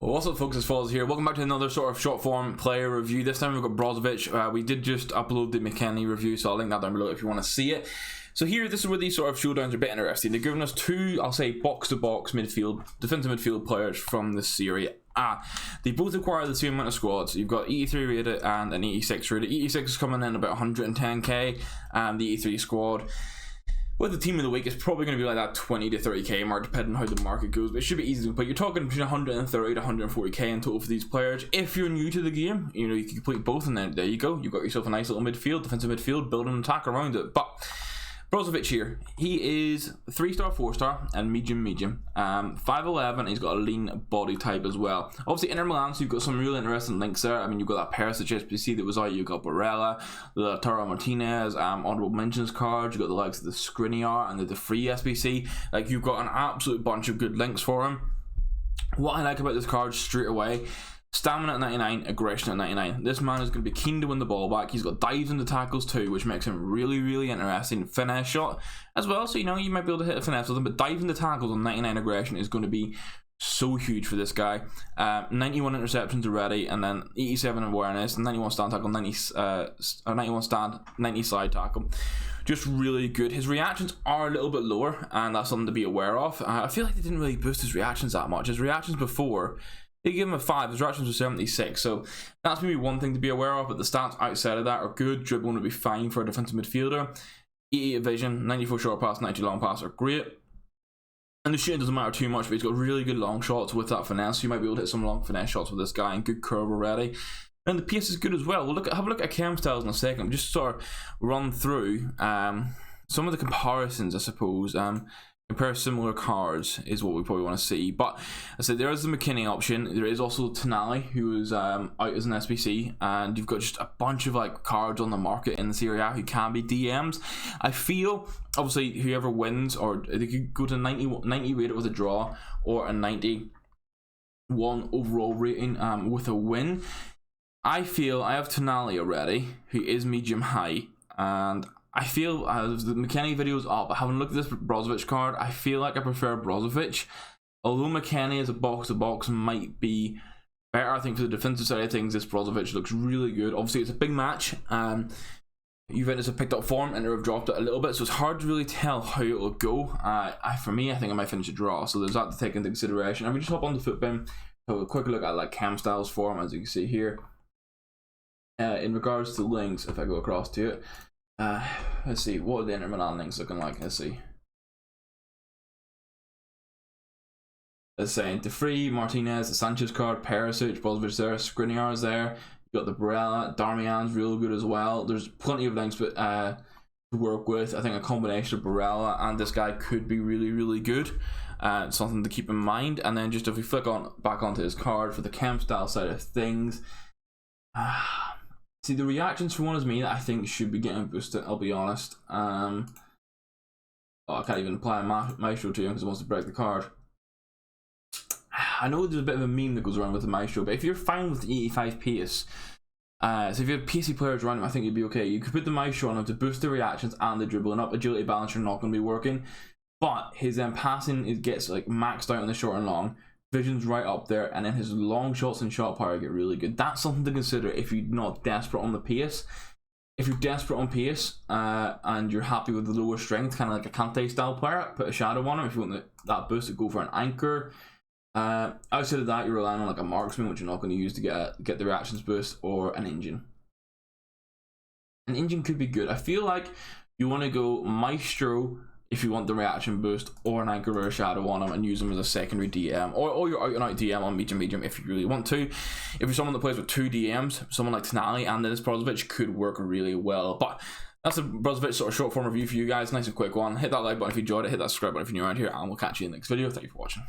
Well, what's up, folks? It's Falls here. Welcome back to another sort of short form player review. This time we've got Brozovic. We did just upload the McKennie review, so I'll link that down below if you want to see it. So here, this is where these sort of showdowns are a bit interesting. They're giving us two, I'll say, box-to-box midfield, defensive midfield players from the Serie A. They both require the same amount of squads. You've got 83 rated and an 86 rated. 86 is coming in about 110k, and the 83 squad with the team of the week is probably going to be like that 20 to 30k mark, depending on how the market goes, but it should be easy. But you're talking between 130 to 140k in total for these players. If you're new to the game, you know, you can complete both, and then there you go. You've got yourself a nice little midfield, defensive midfield, build an attack around it. But Brozovic here, he is 3-star, 4-star, and medium. 5'11", he's got a lean body type as well. Obviously, Inter Milan, so you've got some really interesting links there. I mean, you've got that Perisic SBC that was out, you've got Barella, the Taro Martinez, honorable mentions cards, you've got the likes of the Skriniar and the free SBC. Like, you've got an absolute bunch of good links for him. What I like about this card straight away: stamina at 99, aggression at 99. This man is going to be keen to win the ball back. He's got dives into tackles too, which makes him really interesting. Finesse shot as well, so you know you might be able to hit a finesse with him, but diving the tackles on 99 aggression is going to be so huge for this guy. 91 interceptions already, and then 87 awareness, and 91 stand tackle, 91 stand, 90 slide tackle. Just really good. His reactions are a little bit lower, and that's something to be aware of. I feel like they didn't really boost his reactions that much. His reactions before, they give him a 5, his reactions were 76, so that's maybe one thing to be aware of, but the stats outside of that are good. Dribbling would be fine for a defensive midfielder. 88 vision, 94 short pass, 92 long pass are great. And the shooting doesn't matter too much, but he's got really good long shots with that finesse, so you might be able to hit some long finesse shots with this guy, and good curve already. And the pace is good as well. We'll have a look at chem styles in a second. Just sort of run through some of the comparisons, I suppose. Compare similar cards is what we probably want to see. But I said there is the McKennie option. There is also Tonali, who is out as an SBC, and you've got just a bunch of like cards on the market in the Serie A who can be DMs. I feel obviously whoever wins, or they could go to 90 rated with a draw, or a 91 overall rating with a win. I feel I have Tonali already, who is medium high, and I feel the McKennie video is up. Having looked at this Brozovic card, I feel like I prefer Brozovic. Although McKennie as a box-to-box might be better, I think for the defensive side of things, this Brozovic looks really good. Obviously, it's a big match. Juventus have picked up form and have dropped it a little bit, so it's hard to really tell how it will go. For me, I think I might finish a draw, so there's that to take into consideration. And we just hop on the FootBin, have a quick look at like cam styles for him, as you can see here. In regards to links, if I go across to it, let's see, what are the Inter Milan links looking like? Let's see. Let's say De Free, Martinez, the Sanchez card, Perisic, Brozovic there, Skriniar's there. You got the Barella, Darmian's real good as well. There's plenty of links but to work with. I think a combination of Barella and this guy could be really good. Something to keep in mind. And then just if we flick on back onto his card for the chem style side of things. See, the reactions for one is me that I think should be getting boosted, I'll be honest. I can't even apply a Maestro to him because he wants to break the card. I know there's a bit of a meme that goes around with the Maestro, but if you're fine with the 85 pace, so if you have pacey players around him, I think you'd be okay. You could put the Maestro on him to boost the reactions and the dribbling up. Agility balance are not going to be working, but his passing, it gets like maxed out on the short and long. Vision's right up there, and then his long shots and shot power get really good. That's something to consider if you're not desperate on the pace. If you're desperate on pace and you're happy with the lower strength, kind of like a Kante style player, put a shadow on him. If you want that boost, to go for an anchor. Outside of that, you're relying on like a marksman, which you're not going to use to get the reactions boost, or an engine. An engine could be good. I feel like you want to go Maestro if you want the reaction boost, or an anchor or a shadow on him, and use them as a secondary DM, or you're out and out DM on medium if you really want to. If you're someone that plays with 2 DMs, someone like Tonali and this Brozovic could work really well. But that's a Brozovic sort of short form review for you guys. Nice and quick one. Hit that like button if you enjoyed it, hit that subscribe button if you're new around here, and we'll catch you in the next video. Thank you for watching.